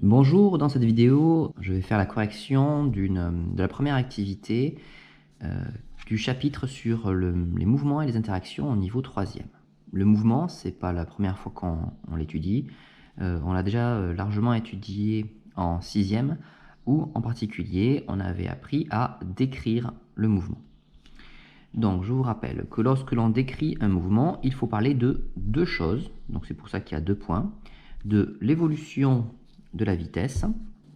Bonjour, dans cette vidéo, je vais faire la correction de la première activité du chapitre sur les mouvements et les interactions au niveau 3e. Le mouvement, c'est pas la première fois qu'on l'étudie, on l'a déjà largement étudié en 6e, où en particulier on avait appris à décrire le mouvement. Donc je vous rappelle que lorsque l'on décrit un mouvement, il faut parler de deux choses, donc c'est pour ça qu'il y a 2 points, de l'évolution de la vitesse.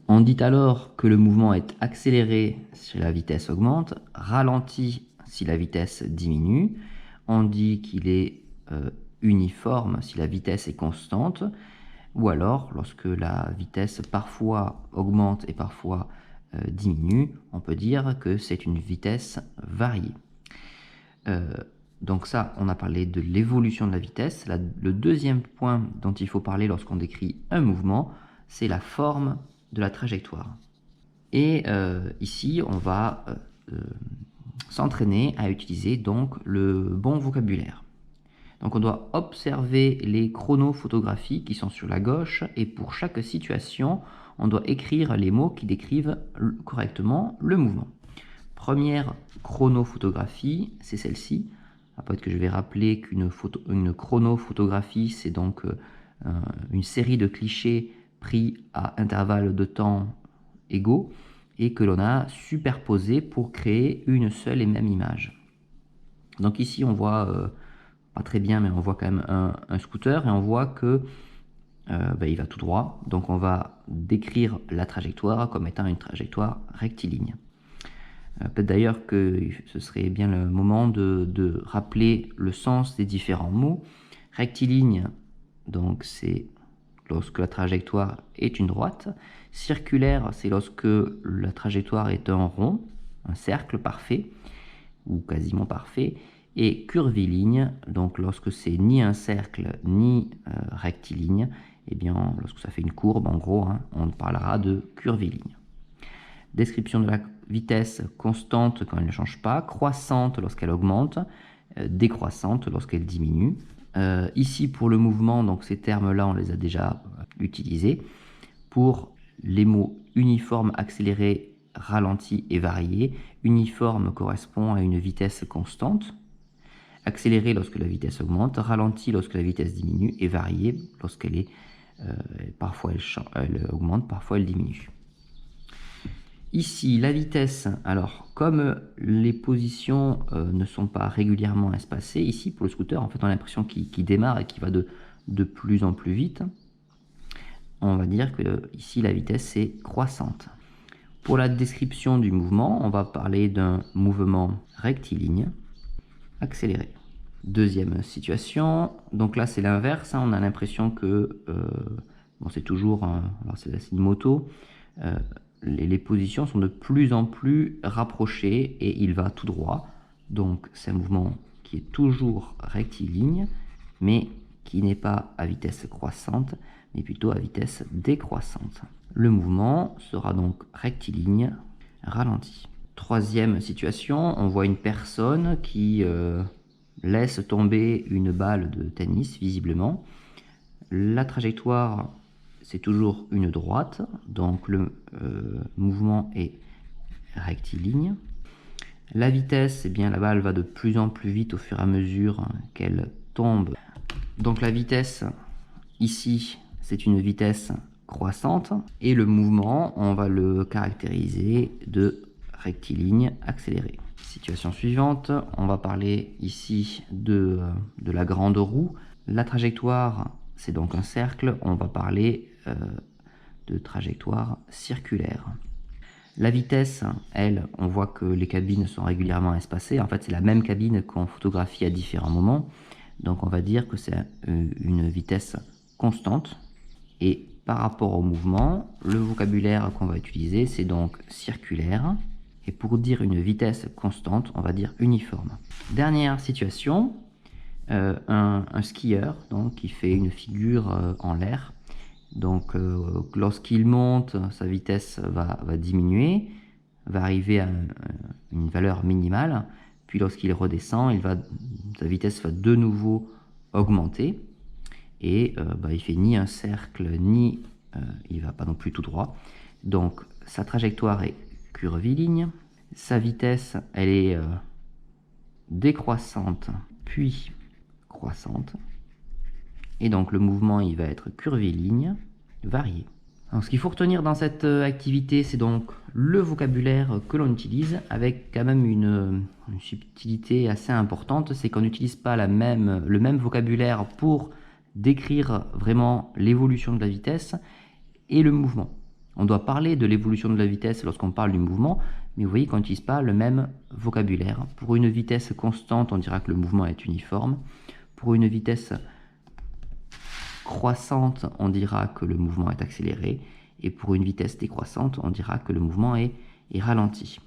On dit alors que le mouvement est accéléré si la vitesse augmente, ralenti si la vitesse diminue. On dit qu'il est uniforme si la vitesse est constante, ou alors lorsque la vitesse parfois augmente et parfois diminue, on peut dire que c'est une vitesse variée. Donc ça, on a parlé de l'évolution de la vitesse. Le deuxième point dont il faut parler lorsqu'on décrit un mouvement, c'est la forme de la trajectoire. Et ici, on va s'entraîner à utiliser donc le bon vocabulaire. Donc on doit observer les chronophotographies qui sont sur la gauche, et pour chaque situation, on doit écrire les mots qui décrivent correctement le mouvement. Première chronophotographie, c'est celle-ci. Peut-être que je vais rappeler qu'une chronophotographie, c'est donc une série de clichés pris à intervalles de temps égaux et que l'on a superposés pour créer une seule et même image. Donc ici, on voit, pas très bien, mais on voit quand même un scooter et on voit que il va tout droit. Donc on va décrire la trajectoire comme étant une trajectoire rectiligne. Peut-être d'ailleurs que ce serait bien le moment de rappeler le sens des différents mots. Rectiligne, donc c'est lorsque la trajectoire est une droite. Circulaire, c'est lorsque la trajectoire est un rond, un cercle parfait, ou quasiment parfait. Et curviligne, donc lorsque c'est ni un cercle ni rectiligne, eh bien lorsque ça fait une courbe, en gros, on parlera de curviligne. Description de la vitesse constante quand elle ne change pas, croissante lorsqu'elle augmente, décroissante lorsqu'elle diminue. Ici, pour le mouvement, donc ces termes-là, on les a déjà utilisés. Pour les mots uniforme, accéléré, ralenti et varié, uniforme correspond à une vitesse constante, accéléré lorsque la vitesse augmente, ralenti lorsque la vitesse diminue et varié lorsqu'elle est parfois elle augmente, parfois elle diminue. Ici, la vitesse, alors comme les positions ne sont pas régulièrement espacées, ici pour le scooter, en fait, on a l'impression qu'il démarre et qu'il va de plus en plus vite. On va dire que ici la vitesse est croissante. Pour la description du mouvement, on va parler d'un mouvement rectiligne, accéléré. Deuxième situation, donc là c'est l'inverse, on a l'impression que, bon c'est toujours, alors c'est une moto, les positions sont de plus en plus rapprochées et il va tout droit. Donc c'est un mouvement qui est toujours rectiligne, mais qui n'est pas à vitesse croissante, mais plutôt à vitesse décroissante. Le mouvement sera donc rectiligne, ralenti. Troisième situation, on voit une personne qui laisse tomber une balle de tennis, visiblement. La trajectoire, c'est toujours une droite, donc le mouvement est rectiligne. La vitesse, eh bien, la balle va de plus en plus vite au fur et à mesure qu'elle tombe. Donc la vitesse, ici, c'est une vitesse croissante. Et le mouvement, on va le caractériser de rectiligne accéléré. Situation suivante, on va parler ici de la grande roue. La trajectoire, c'est donc un cercle, on va parler de trajectoire circulaire. La vitesse, elle, on voit que les cabines sont régulièrement espacées. En fait, c'est la même cabine qu'on photographie à différents moments. Donc on va dire que c'est une vitesse constante. Et par rapport au mouvement, le vocabulaire qu'on va utiliser, c'est donc circulaire. Et pour dire une vitesse constante, on va dire uniforme. Dernière situation, un skieur donc, qui fait une figure en l'air. Donc lorsqu'il monte, sa vitesse va diminuer, va arriver à une valeur minimale. Puis lorsqu'il redescend, sa vitesse va de nouveau augmenter. Et il fait ni un cercle ni il ne va pas non plus tout droit. Donc sa trajectoire est curviligne, sa vitesse elle est décroissante puis croissante, et donc le mouvement il va être curviligne, varié. Alors, ce qu'il faut retenir dans cette activité, c'est donc le vocabulaire que l'on utilise, avec quand même une subtilité assez importante, c'est qu'on n'utilise pas le même vocabulaire pour décrire vraiment l'évolution de la vitesse et le mouvement. On doit parler de l'évolution de la vitesse lorsqu'on parle du mouvement, mais vous voyez qu'on n'utilise pas le même vocabulaire. Pour une vitesse constante, on dira que le mouvement est uniforme. Pour une vitesse croissante, on dira que le mouvement est accéléré, et pour une vitesse décroissante, on dira que le mouvement est ralenti.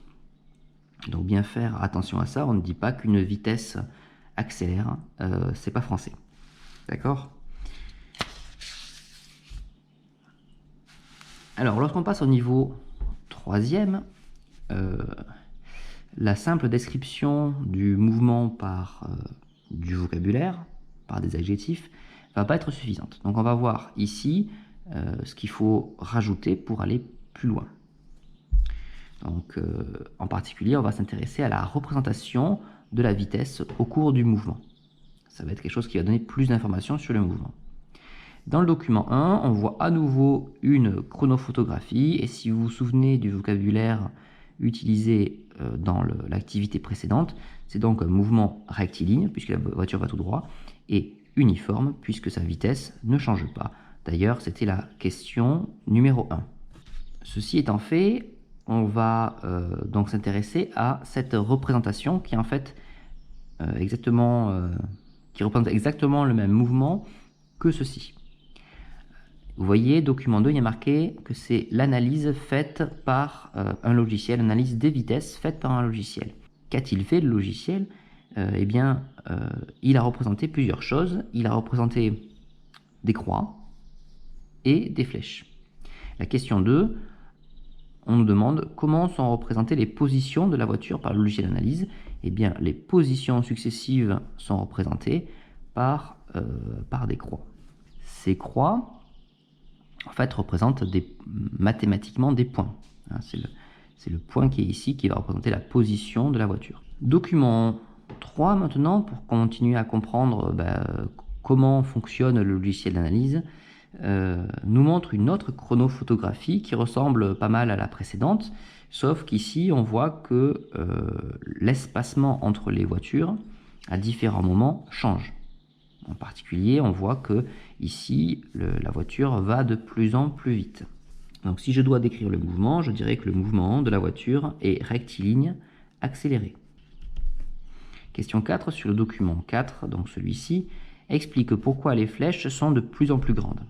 Donc bien faire attention à ça, on ne dit pas qu'une vitesse accélère, c'est pas français. D'accord? Alors lorsqu'on passe au niveau 3e, la simple description du mouvement par du vocabulaire, par des adjectifs, va pas être suffisante. Donc on va voir ici ce qu'il faut rajouter pour aller plus loin. Donc en particulier, on va s'intéresser à la représentation de la vitesse au cours du mouvement. Ça va être quelque chose qui va donner plus d'informations sur le mouvement. Dans le document 1, on voit à nouveau une chronophotographie, et si vous vous souvenez du vocabulaire utilisé dans l'activité précédente, c'est donc un mouvement rectiligne, puisque la voiture va tout droit, et uniforme, puisque sa vitesse ne change pas. D'ailleurs, c'était la question numéro 1. Ceci étant fait, on va donc s'intéresser à cette représentation qui est en fait qui représente exactement le même mouvement que ceci. Vous voyez, document 2, il y a marqué que c'est l'analyse faite par un logiciel, l'analyse des vitesses faite par un logiciel. Qu'a-t-il fait le logiciel? Eh bien, il a représenté plusieurs choses. Il a représenté des croix et des flèches. La question 2, on nous demande comment sont représentées les positions de la voiture par le logiciel d'analyse. Eh bien, les positions successives sont représentées par des croix. Ces croix, en fait, représentent mathématiquement des points. Hein, c'est le point qui est ici qui va représenter la position de la voiture. Document 3 maintenant, pour continuer à comprendre comment fonctionne le logiciel d'analyse, nous montre une autre chronophotographie qui ressemble pas mal à la précédente, sauf qu'ici on voit que l'espacement entre les voitures à différents moments change. En particulier, on voit que ici la voiture va de plus en plus vite. Donc si je dois décrire le mouvement, je dirais que le mouvement de la voiture est rectiligne accéléré. Question 4 sur le document 4, donc celui-ci, explique pourquoi les flèches sont de plus en plus grandes.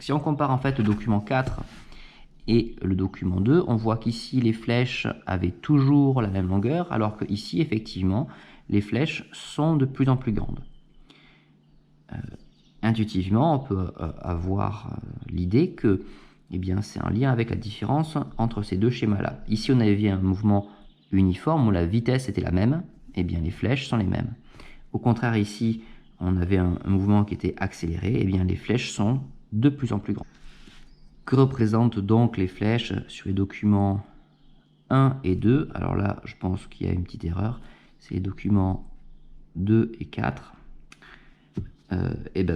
Si on compare en fait le document 4 et le document 2, on voit qu'ici les flèches avaient toujours la même longueur, alors qu'ici effectivement les flèches sont de plus en plus grandes. Intuitivement, on peut avoir l'idée que c'est un lien avec la différence entre ces deux schémas-là. Ici, on avait un mouvement uniforme où la vitesse était la même, les flèches sont les mêmes. Au contraire, ici, on avait un mouvement qui était accéléré, les flèches sont de plus en plus grandes. Que représentent donc les flèches sur les documents 1 et 2? Alors là, je pense qu'il y a une petite erreur. C'est les documents 2 et 4.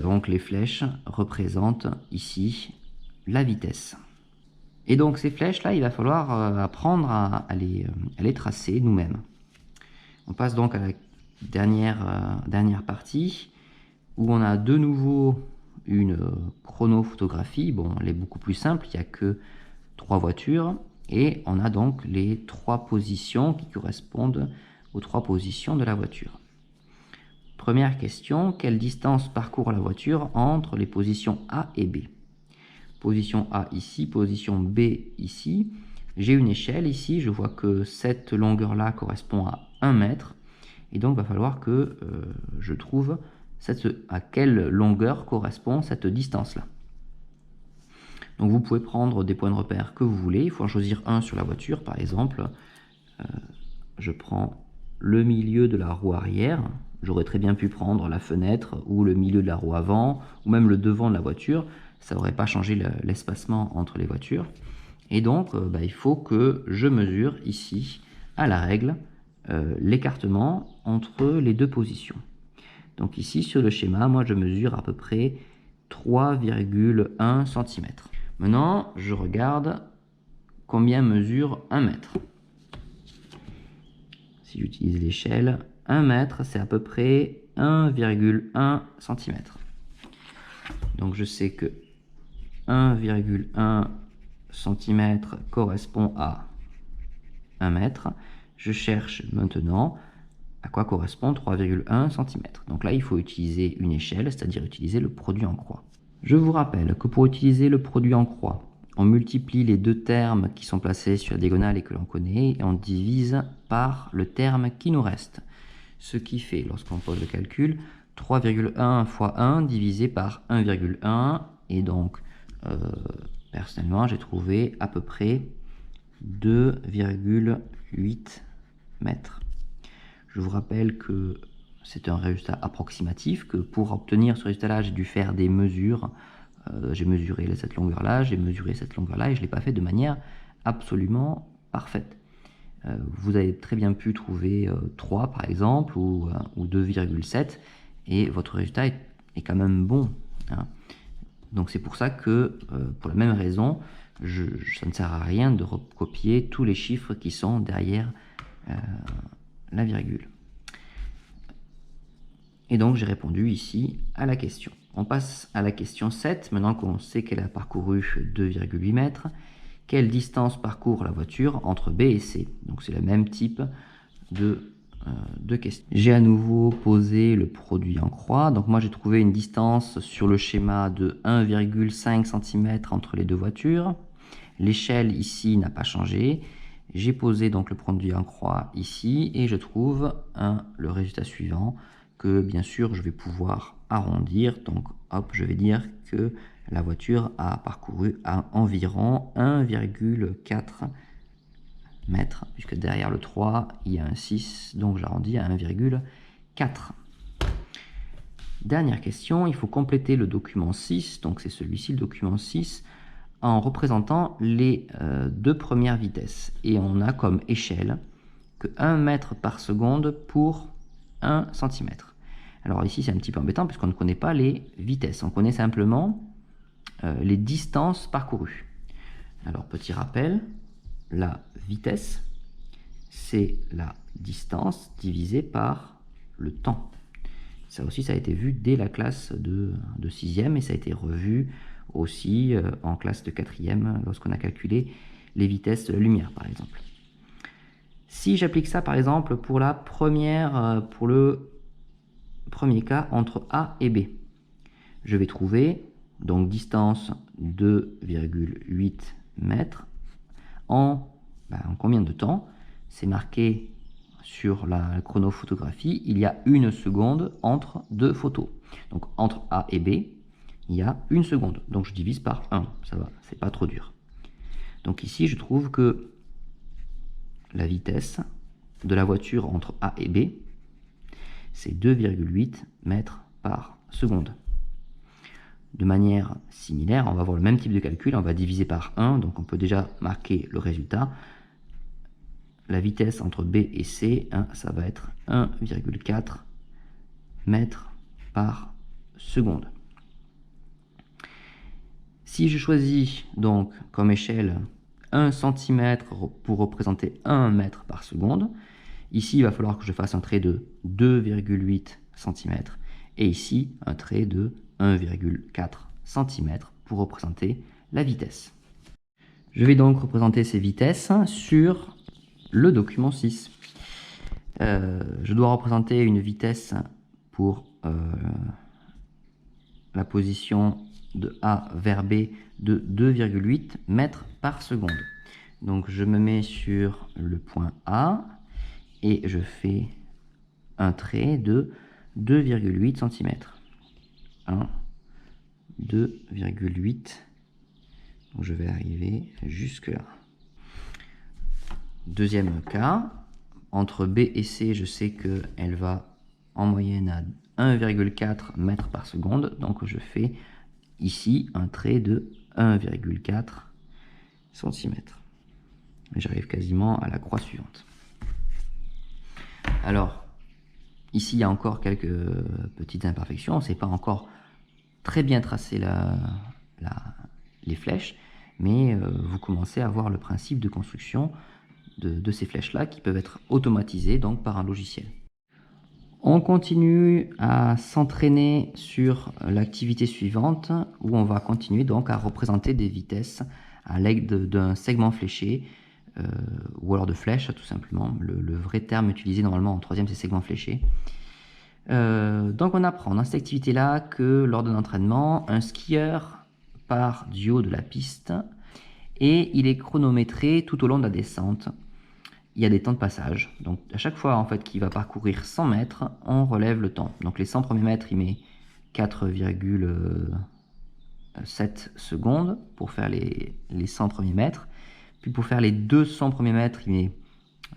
Donc les flèches représentent ici la vitesse. Et donc ces flèches-là, il va falloir apprendre à les tracer nous-mêmes. On passe donc à la dernière partie, où on a de nouveau une chronophotographie. Bon, elle est beaucoup plus simple, il n'y a que 3 voitures, et on a donc les 3 positions qui correspondent aux 3 positions de la voiture. Première question, quelle distance parcourt la voiture entre les positions A et B? Position A ici, position B ici. J'ai une échelle ici, je vois que cette longueur-là correspond à 1 mètre. Et donc, il va falloir que je trouve à quelle longueur correspond cette distance-là. Donc, vous pouvez prendre des points de repère que vous voulez. Il faut en choisir un sur la voiture, par exemple. Je prends le milieu de la roue arrière. J'aurais très bien pu prendre la fenêtre ou le milieu de la roue avant ou même le devant de la voiture. ça n'aurait pas changé l'espacement entre les voitures. Et donc, il faut que je mesure ici, à la règle, l'écartement entre les deux positions. Donc ici, sur le schéma, moi je mesure à peu près 3,1 cm. Maintenant, je regarde combien mesure 1 mètre. Si j'utilise l'échelle, 1 mètre, c'est à peu près 1,1 cm. Donc je sais que 1,1 cm correspond à 1 mètre. Je cherche maintenant à quoi correspond 3,1 cm. Donc là, il faut utiliser une échelle, c'est-à-dire utiliser le produit en croix. Je vous rappelle que pour utiliser le produit en croix, on multiplie les deux termes qui sont placés sur la diagonale et que l'on connaît, et on divise par le terme qui nous reste. Ce qui fait, lorsqu'on pose le calcul, 3,1 fois 1 divisé par 1,1, et donc, personnellement, j'ai trouvé à peu près 2,8 mètres. Je vous rappelle que c'est un résultat approximatif, que pour obtenir ce résultat-là, j'ai dû faire des mesures. J'ai mesuré cette longueur-là, j'ai mesuré cette longueur-là, et je ne l'ai pas fait de manière absolument parfaite. Vous avez très bien pu trouver 3 par exemple, ou 2,7, et votre résultat est quand même bon, hein. Donc c'est pour ça que, pour la même raison, ça ne sert à rien de recopier tous les chiffres qui sont derrière la virgule. Et donc j'ai répondu ici à la question. On passe à la question 7, maintenant qu'on sait qu'elle a parcouru 2,8 mètres. Quelle distance parcourt la voiture entre B et C? Donc c'est le même type de question. J'ai à nouveau posé le produit en croix. Donc moi j'ai trouvé une distance sur le schéma de 1,5 cm entre les deux voitures. L'échelle ici n'a pas changé. J'ai posé donc le produit en croix ici et je trouve le résultat suivant que bien sûr je vais pouvoir arrondir. Donc hop, je vais dire que la voiture a parcouru à environ 1,4 mètres, puisque derrière le 3 il y a un 6, donc j'arrondis à 1,4. Dernière question, il faut compléter le document 6, donc c'est celui-ci le document 6, en représentant les deux premières vitesses. Et on a comme échelle que 1 mètre par seconde pour 1 cm. Alors ici c'est un petit peu embêtant puisqu'on ne connaît pas les vitesses, on connaît simplement les distances parcourues. Alors petit rappel, la vitesse c'est la distance divisée par le temps. Ça aussi ça a été vu dès la classe de 6e et ça a été revu aussi en classe de 4e lorsqu'on a calculé les vitesses de la lumière par exemple. Si j'applique ça par exemple pour le premier cas entre A et B, je vais trouver donc distance 2,8 mètres en combien de temps? C'est marqué sur la chronophotographie, il y a 1 seconde entre deux photos. Donc entre A et B, il y a 1 seconde. Donc je divise par 1, ça va, c'est pas trop dur. Donc ici je trouve que la vitesse de la voiture entre A et B, c'est 2,8 mètres par seconde. De manière similaire, on va avoir le même type de calcul, on va diviser par 1, donc on peut déjà marquer le résultat. La vitesse entre B et C, ça va être 1,4 mètres par seconde. Si je choisis donc comme échelle 1 cm pour représenter 1 mètre par seconde, ici il va falloir que je fasse un trait de 2,8 cm et ici un trait de 1,4 cm pour représenter la vitesse. Je vais donc représenter ces vitesses sur le document 6. Je dois représenter une vitesse pour la position de A vers B de 2,8 mètres par seconde. Donc je me mets sur le point A et je fais un trait de 2,8 cm. 1, 2,8. Donc je vais arriver jusque là. Deuxième cas, entre B et C, je sais qu'elle va en moyenne à 1,4 mètres par seconde. Donc je fais ici un trait de 1,4 cm. J'arrive quasiment à la croix suivante. Alors, ici, il y a encore quelques petites imperfections. C'est pas encore très bien tracé les flèches, mais vous commencez à voir le principe de construction de ces flèches-là qui peuvent être automatisées donc par un logiciel. On continue à s'entraîner sur l'activité suivante où on va continuer donc à représenter des vitesses à l'aide d'un segment fléché ou alors de flèche tout simplement. Le vrai terme utilisé normalement en troisième c'est segment fléché. Donc on apprend dans cette activité-là que lors d'un entraînement, un skieur part du haut de la piste et il est chronométré tout au long de la descente. Il y a des temps de passage. Donc à chaque fois en fait qu'il va parcourir 100 mètres, on relève le temps. Donc les 100 premiers mètres, il met 4,7 secondes pour faire les 100 premiers mètres. Puis pour faire les 200 premiers mètres, il met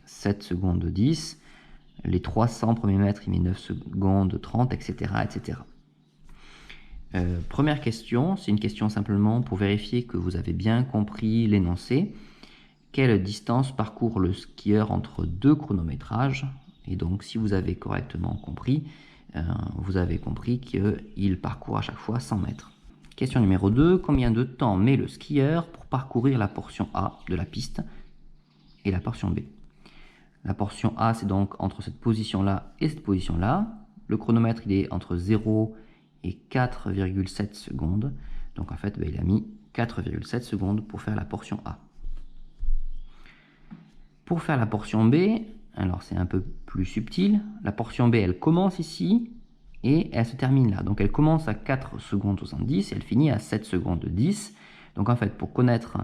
7 secondes 10. Les 300 premiers mètres, il met 9 secondes 30, etc. etc. Première question, c'est une question simplement pour vérifier que vous avez bien compris l'énoncé. Quelle distance parcourt le skieur entre deux chronométrages? Et donc, si vous avez correctement compris, vous avez compris qu'il parcourt à chaque fois 100 mètres. Question numéro 2. Combien de temps met le skieur pour parcourir la portion A de la piste et la portion B? La portion A, c'est donc entre cette position-là et cette position-là. Le chronomètre, il est entre 0 et 4,7 secondes. Donc, en fait, il a mis 4,7 secondes pour faire la portion A. Pour faire la portion B, alors c'est un peu plus subtil. La portion B, elle commence ici et elle se termine là. Donc elle commence à 4 secondes 70 et elle finit à 7 secondes 10. Donc en fait, pour connaître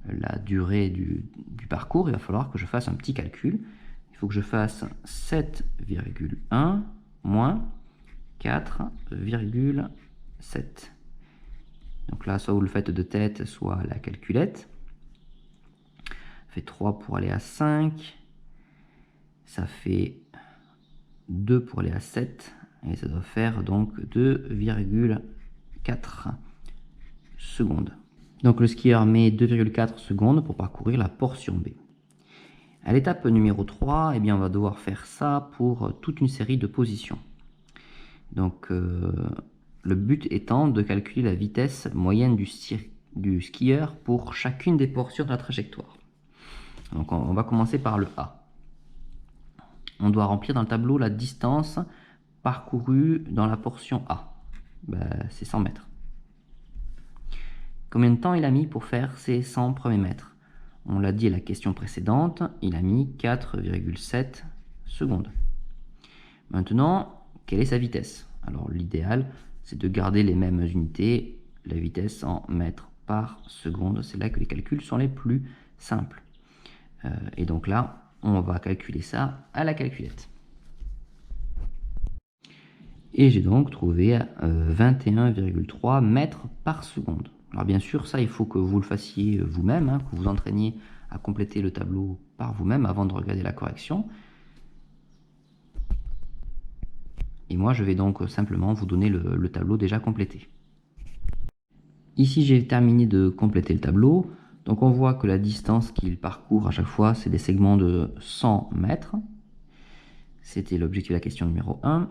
la durée du parcours, il va falloir que je fasse un petit calcul. Il faut que je fasse 7,1 moins 4,7. Donc là, soit vous le faites de tête, soit à la calculette. Ça fait 3 pour aller à 5. Ça fait 2 pour aller à 7. Et ça doit faire donc 2,4 secondes. Donc le skieur met 2,4 secondes pour parcourir la portion B. À l'étape numéro 3, eh bien, on va devoir faire ça pour toute une série de positions. Donc le but étant de calculer la vitesse moyenne du skieur pour chacune des portions de la trajectoire. Donc on va commencer par le A. On doit remplir dans le tableau la distance parcourue dans la portion A. C'est 100 mètres. Combien de temps il a mis pour faire ces 100 premiers mètres? On l'a dit à la question précédente, il a mis 4,7 secondes. Maintenant, quelle est sa vitesse? Alors l'idéal, c'est de garder les mêmes unités, la vitesse en mètres par seconde. C'est là que les calculs sont les plus simples. Et donc là, on va calculer ça à la calculette. Et j'ai donc trouvé 21,3 mètres par seconde. Alors bien sûr, ça, il faut que vous le fassiez vous-même, hein, que vous entraîniez à compléter le tableau par vous-même avant de regarder la correction. Et moi, je vais donc simplement vous donner le tableau déjà complété. Ici, j'ai terminé de compléter le tableau. Donc on voit que la distance qu'il parcourt à chaque fois, c'est des segments de 100 mètres. C'était l'objectif de la question numéro 1.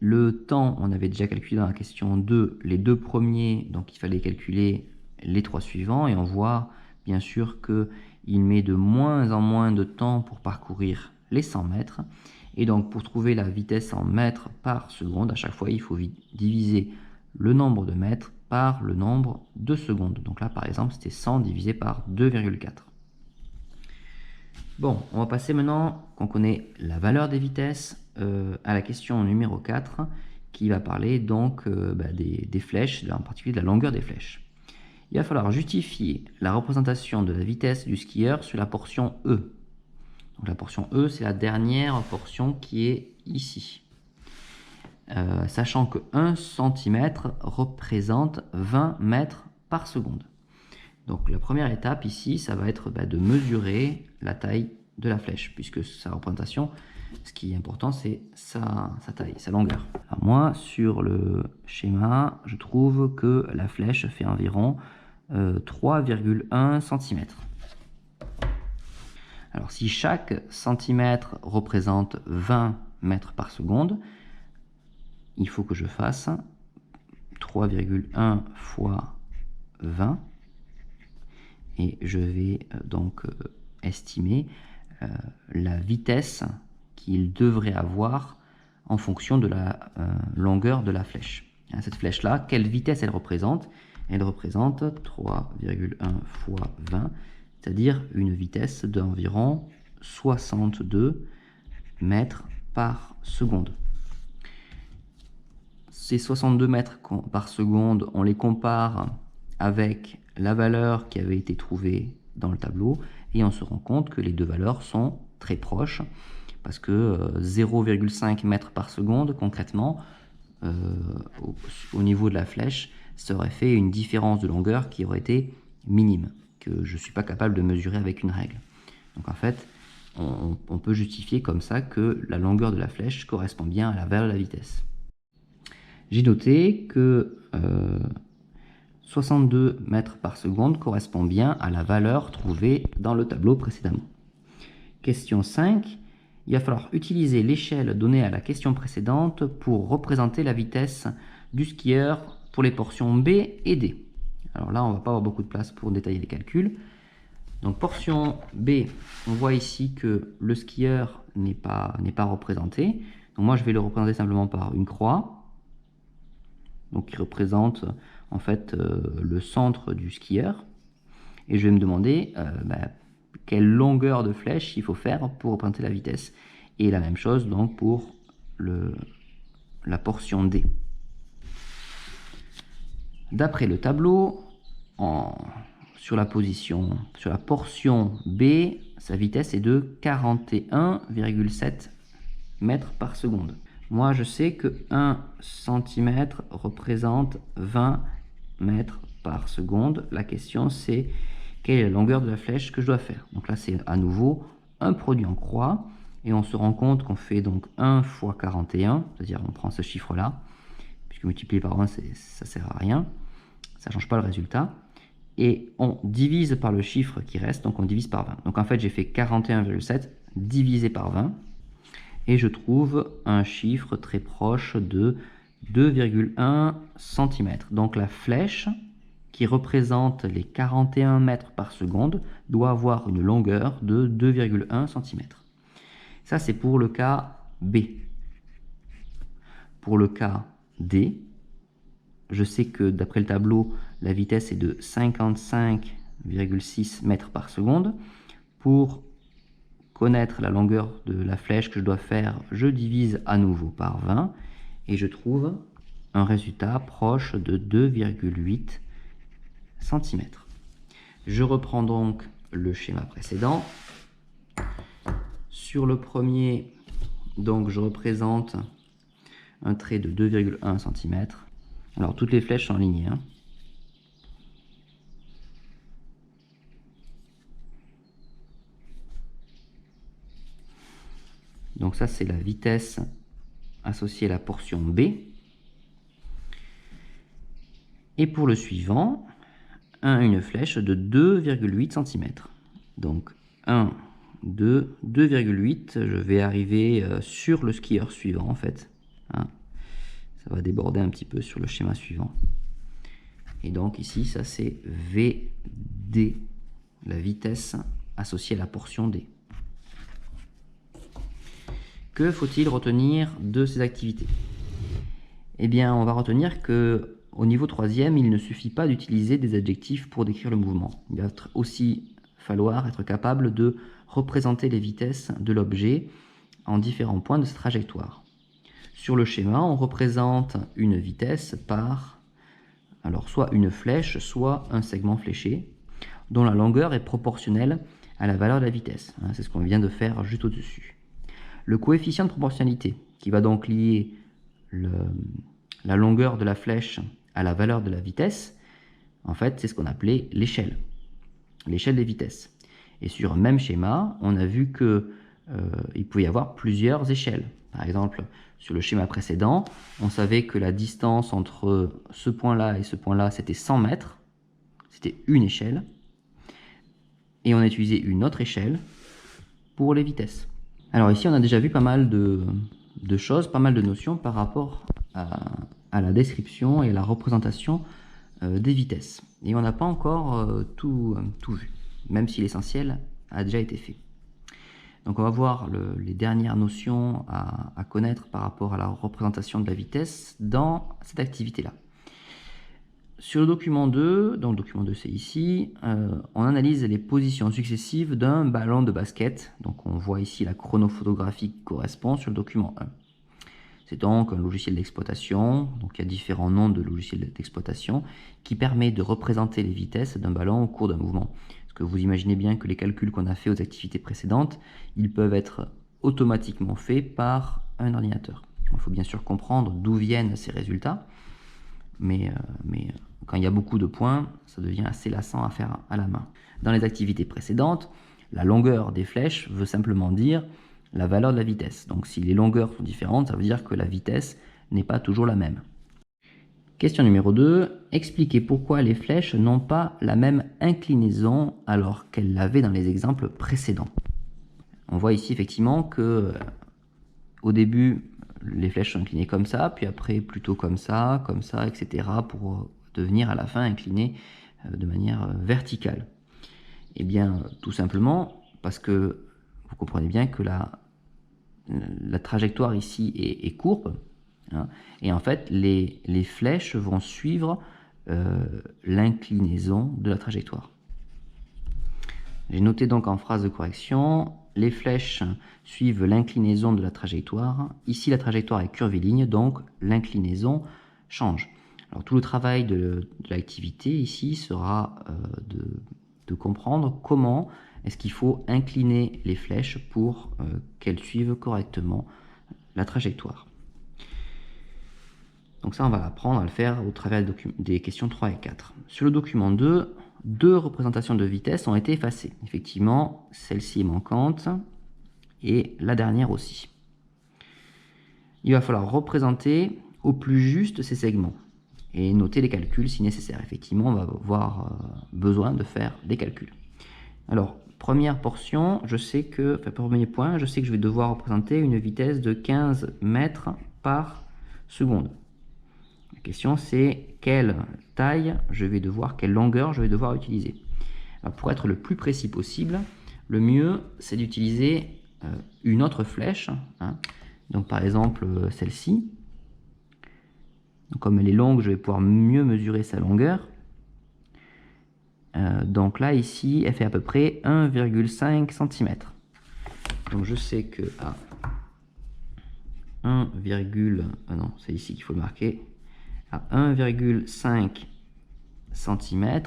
Le temps, on avait déjà calculé dans la question 2 les deux premiers, donc il fallait calculer les trois suivants. Et on voit bien sûr qu'il met de moins en moins de temps pour parcourir les 100 mètres. Et donc pour trouver la vitesse en mètres par seconde, à chaque fois il faut diviser le nombre de mètres par le nombre de secondes. Donc là par exemple c'était 100 divisé par 2,4. Bon, on va passer maintenant, qu'on connaît la valeur des vitesses, à la question numéro 4 qui va parler donc des flèches, en particulier de la longueur des flèches. Il va falloir justifier la représentation de la vitesse du skieur sur la portion E. Donc la portion E, c'est la dernière portion qui est ici. Sachant que 1 cm représente 20 mètres par seconde. Donc la première étape ici, ça va être de mesurer la taille de la flèche, puisque sa représentation, Ce qui est important, c'est sa taille, sa longueur. Alors moi, sur le schéma, je trouve que la flèche fait environ 3,1 cm. Alors si chaque centimètre représente 20 mètres par seconde, il faut que je fasse 3,1 fois 20 et je vais donc estimer la vitesse qu'il devrait avoir en fonction de la longueur de la flèche. Cette flèche-là, quelle vitesse elle représente? Elle représente 3,1 fois 20, c'est-à-dire une vitesse d'environ 62 mètres par seconde. Ces 62 mètres par seconde, on les compare avec la valeur qui avait été trouvée dans le tableau et on se rend compte que les deux valeurs sont très proches parce que 0,5 mètres par seconde, concrètement, au niveau de la flèche, ça aurait fait une différence de longueur qui aurait été minime, que je ne suis pas capable de mesurer avec une règle. Donc en fait, on peut justifier comme ça que la longueur de la flèche correspond bien à la valeur de la vitesse. J'ai noté que 62 mètres par seconde correspond bien à la valeur trouvée dans le tableau précédemment. Question 5. Il va falloir utiliser l'échelle donnée à la question précédente pour représenter la vitesse du skieur pour les portions B et D. Alors là, on ne va pas avoir beaucoup de place pour détailler les calculs. Donc portion B, on voit ici que le skieur n'est pas représenté. Donc moi, je vais le représenter simplement par une croix. Donc qui représente en fait le centre du skieur. Et je vais me demander quelle longueur de flèche il faut faire pour représenter la vitesse. Et la même chose donc pour la portion D. D'après le tableau, sur la portion B, sa vitesse est de 41,7 mètres par seconde. Moi, je sais que 1 cm représente 20 mètres par seconde. La question, c'est quelle est la longueur de la flèche que je dois faire. Donc là, c'est à nouveau un produit en croix. Et on se rend compte qu'on fait donc 1 fois 41, c'est-à-dire on prend ce chiffre-là, puisque multiplié par 1, ça ne sert à rien. Ça ne change pas le résultat. Et on divise par le chiffre qui reste, donc on divise par 20. Donc en fait, j'ai fait 41,7 divisé par 20. Et je trouve un chiffre très proche de 2,1 cm. Donc la flèche qui représente les 41 mètres par seconde doit avoir une longueur de 2,1 cm. Ça, c'est pour le cas B. Pour le cas D, je sais que d'après le tableau, la vitesse est de 55,6 mètres par seconde. Pour connaître la longueur de la flèche que je dois faire, je divise à nouveau par 20 et je trouve un résultat proche de 2,8 cm. Je reprends donc le schéma précédent. Sur le premier, donc je représente un trait de 2,1 cm. Alors toutes les flèches sont alignées. Donc ça, c'est la vitesse associée à la portion B. Et pour le suivant, une flèche de 2,8 cm. Donc 1, 2, 2,8. Je vais arriver sur le skieur suivant en fait. Ça va déborder un petit peu sur le schéma suivant. Et donc ici, ça c'est VD, la vitesse associée à la portion D. Que faut-il retenir de ces activités? Eh bien, on va retenir que au niveau troisième, il ne suffit pas d'utiliser des adjectifs pour décrire le mouvement. Il va aussi falloir être capable de représenter les vitesses de l'objet en différents points de sa trajectoire. Sur le schéma, on représente une vitesse par soit une flèche, soit un segment fléché, dont la longueur est proportionnelle à la valeur de la vitesse. C'est ce qu'on vient de faire juste au-dessus. Le coefficient de proportionnalité, qui va donc lier la longueur de la flèche à la valeur de la vitesse, en fait, c'est ce qu'on appelait l'échelle des vitesses. Et sur un même schéma, on a vu que il pouvait y avoir plusieurs échelles. Par exemple, sur le schéma précédent, on savait que la distance entre ce point-là et ce point-là, c'était 100 mètres. C'était une échelle. Et on a utilisé une autre échelle pour les vitesses. Alors ici, on a déjà vu pas mal de choses, pas mal de notions par rapport à la description et à la représentation des vitesses. Et on n'a pas encore tout vu, même si l'essentiel a déjà été fait. Donc on va voir les dernières notions à connaître par rapport à la représentation de la vitesse dans cette activité-là. Sur le document 2, donc le document 2 c'est ici, on analyse les positions successives d'un ballon de basket. Donc on voit ici la chronophotographie qui correspond sur le document 1. C'est donc un logiciel d'exploitation, donc il y a différents noms de logiciels d'exploitation, qui permet de représenter les vitesses d'un ballon au cours d'un mouvement. Parce que vous imaginez bien que les calculs qu'on a fait aux activités précédentes, ils peuvent être automatiquement faits par un ordinateur. Il faut bien sûr comprendre d'où viennent ces résultats, mais quand il y a beaucoup de points, ça devient assez lassant à faire à la main. Dans les activités précédentes, la longueur des flèches veut simplement dire la valeur de la vitesse. Donc si les longueurs sont différentes, ça veut dire que la vitesse n'est pas toujours la même. Question numéro 2, expliquez pourquoi les flèches n'ont pas la même inclinaison alors qu'elles l'avaient dans les exemples précédents. On voit ici effectivement que au début, les flèches sont inclinées comme ça, puis après plutôt comme ça, etc. pour devenir à la fin inclinées de manière verticale. Eh bien, tout simplement parce que vous comprenez bien que la trajectoire ici est courbe, hein, et en fait, les flèches vont suivre l'inclinaison de la trajectoire. J'ai noté donc en phrase de correction, les flèches suivent l'inclinaison de la trajectoire. Ici, la trajectoire est curviligne, donc l'inclinaison change. Alors tout le travail de l'activité ici sera de comprendre comment est-ce qu'il faut incliner les flèches pour qu'elles suivent correctement la trajectoire. Donc ça, on va apprendre à le faire au travers des questions 3 et 4. Sur le document 2, deux représentations de vitesse ont été effacées. Effectivement, celle-ci est manquante et la dernière aussi. Il va falloir représenter au plus juste ces segments et noter les calculs si nécessaire. Effectivement, on va avoir besoin de faire des calculs. Alors, première portion, premier point, je sais que je vais devoir représenter une vitesse de 15 mètres par seconde. La question c'est quelle taille quelle longueur je vais devoir utiliser. Alors, pour être le plus précis possible, le mieux c'est d'utiliser une autre flèche, hein. Donc par exemple celle-ci. Comme elle est longue, je vais pouvoir mieux mesurer sa longueur. Donc là, ici, elle fait à peu près 1,5 cm. Donc je sais que à 1, non, c'est ici qu'il faut le marquer. À 1,5 cm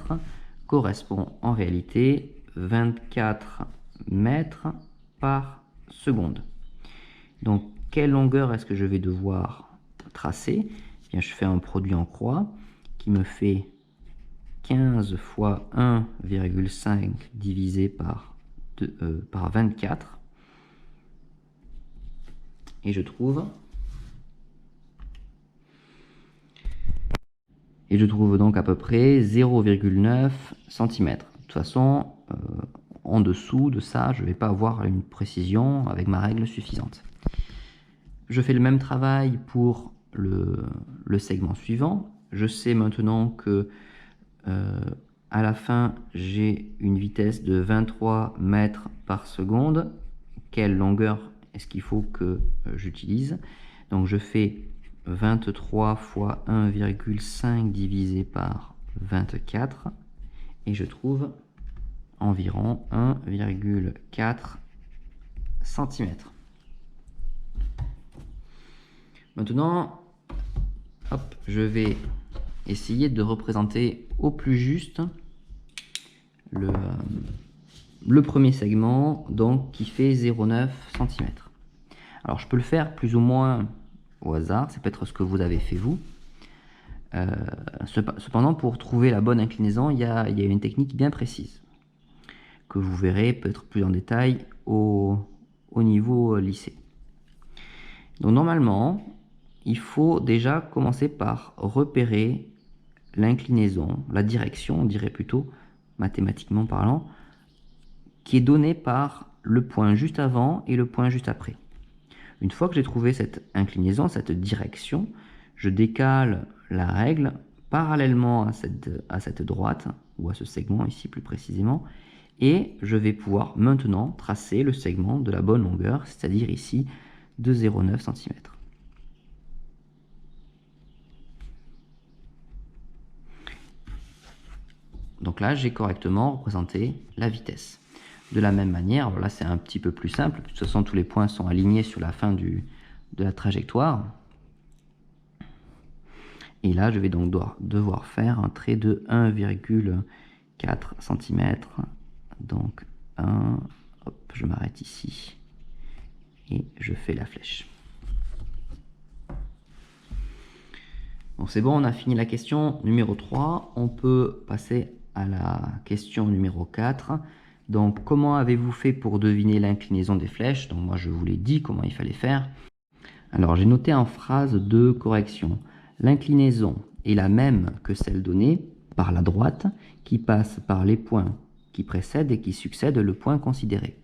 correspond en réalité 24 mètres par seconde. Donc quelle longueur est-ce que je vais devoir tracer? Eh bien, je fais un produit en croix qui me fait 15 fois 1,5 divisé par 24. Et je trouve donc à peu près 0,9 cm. De toute façon, en dessous de ça, je ne vais pas avoir une précision avec ma règle suffisante. Je fais le même travail pour le segment suivant. Je sais maintenant que à la fin, j'ai une vitesse de 23 mètres par seconde. Quelle longueur est-ce qu'il faut que j'utilise? Donc je fais 23 fois 1,5 divisé par 24 et je trouve environ 1,4 cm. Maintenant, hop, je vais essayer de représenter au plus juste le premier segment, donc qui fait 0,9 cm. Alors je peux le faire plus ou moins au hasard, c'est peut-être ce que vous avez fait vous. Cependant, pour trouver la bonne inclinaison, il y a une technique bien précise que vous verrez peut-être plus en détail au au niveau lycée. Donc normalement, il faut déjà commencer par repérer l'inclinaison, la direction, on dirait plutôt, mathématiquement parlant, qui est donnée par le point juste avant et le point juste après. Une fois que j'ai trouvé cette inclinaison, cette direction, je décale la règle parallèlement à cette droite, ou à ce segment ici plus précisément, et je vais pouvoir maintenant tracer le segment de la bonne longueur, c'est-à-dire ici de 0,9 cm. Donc là, j'ai correctement représenté la vitesse. De la même manière, alors là c'est un petit peu plus simple, de toute façon tous les points sont alignés sur la fin de la trajectoire. Et là, je vais donc devoir faire un trait de 1,4 cm. Donc 1, hop, je m'arrête ici et je fais la flèche. Bon, c'est bon, on a fini la question numéro 3. On peut passer à la question numéro 4. Donc, comment avez-vous fait pour deviner l'inclinaison des flèches? Donc, moi, je vous l'ai dit comment il fallait faire. Alors, j'ai noté en phrase de correction. L'inclinaison est la même que celle donnée par la droite qui passe par les points qui précèdent et qui succèdent le point considéré.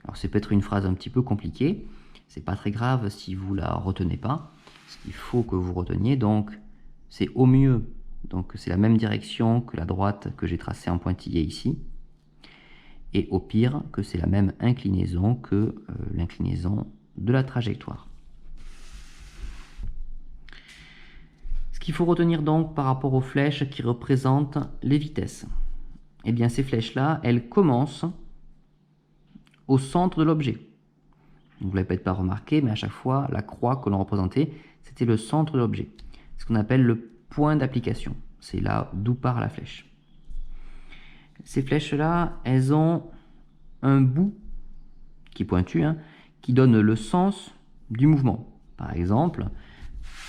Alors, c'est peut-être une phrase un petit peu compliquée. C'est pas très grave si vous la retenez pas. Ce qu'il faut que vous reteniez, donc, c'est au mieux. Donc, c'est la même direction que la droite que j'ai tracée en pointillé ici. Et au pire, que c'est la même inclinaison que l'inclinaison de la trajectoire. Ce qu'il faut retenir donc par rapport aux flèches qui représentent les vitesses, eh bien ces flèches-là, elles commencent au centre de l'objet. Vous ne l'avez peut-être pas remarqué, mais à chaque fois, la croix que l'on représentait, c'était le centre de l'objet. Ce qu'on appelle le point d'application. C'est là d'où part la flèche. Ces flèches-là, elles ont un bout qui est pointu, qui donne le sens du mouvement. Par exemple,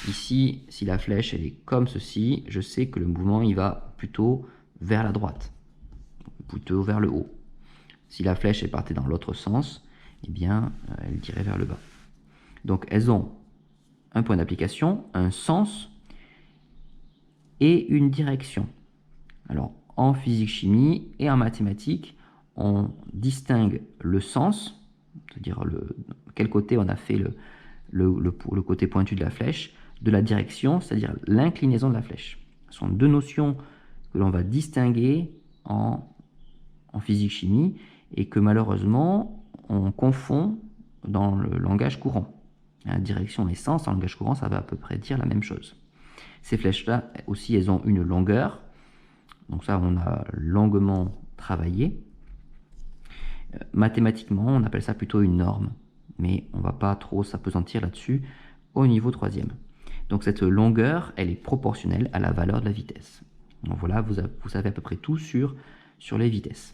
ici, si la flèche elle est comme ceci, je sais que le mouvement il va plutôt vers la droite, plutôt vers le haut. Si la flèche est partie dans l'autre sens, eh bien, elle irait vers le bas. Donc, elles ont un point d'application, un sens et une direction. Alors, en physique-chimie et en mathématiques, on distingue le sens, c'est-à-dire quel côté on a fait le côté pointu de la flèche, de la direction, c'est-à-dire l'inclinaison de la flèche. Ce sont deux notions que l'on va distinguer en physique-chimie et que malheureusement on confond dans le langage courant. La direction et sens, en langage courant, ça va à peu près dire la même chose. Ces flèches-là aussi, elles ont une longueur. Donc ça, on a longuement travaillé. Mathématiquement, on appelle ça plutôt une norme, mais on ne va pas trop s'appesantir là-dessus au niveau 3e. Donc cette longueur, elle est proportionnelle à la valeur de la vitesse. Donc voilà, vous savez à peu près tout sur les vitesses.